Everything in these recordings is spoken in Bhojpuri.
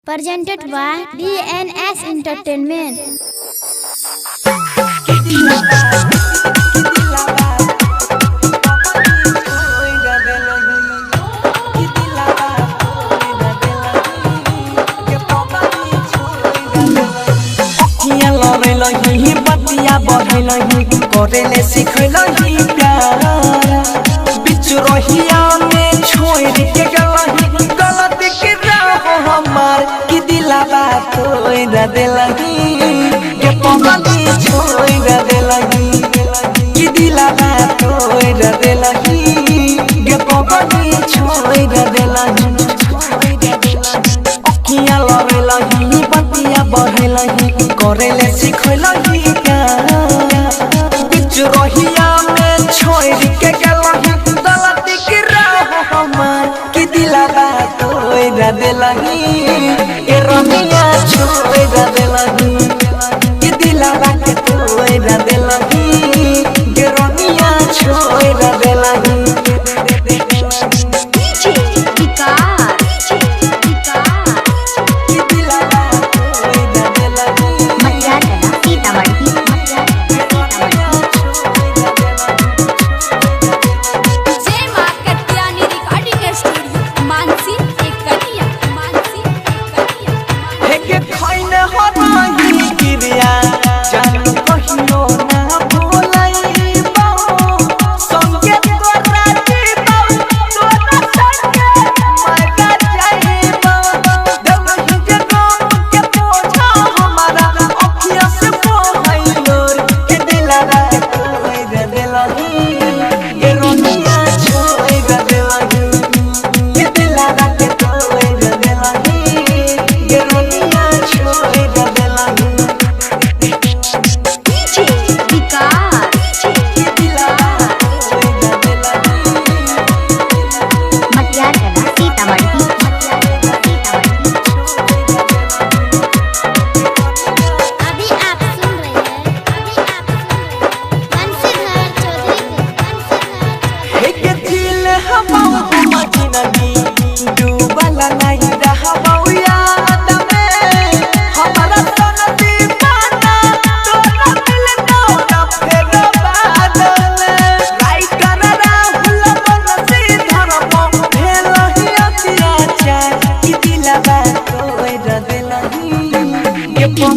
Presented by DNS Entertainment. बतिया बढ़लही करेले सिखलही प्यार बिच रहिया में छोड़ के गलही गलत के राह हमार कि दिलवा तोड़ देलही के पगली छोड़ देलही कि दिलवा तोड़ देलही के पगली छोड़ देलही अखियां लड़लही बतिया बढ़लही करेले सिखलही बिच रहिया में छोड़ के गलही गलती के राह हमार कि दिलवा तोड़ देलही ए रमिया छोड़ देलही कि दिलवा के तोड़ देलही के रमिया छोड़ देलही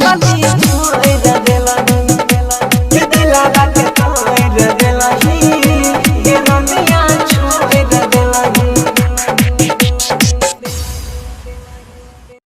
Pagani,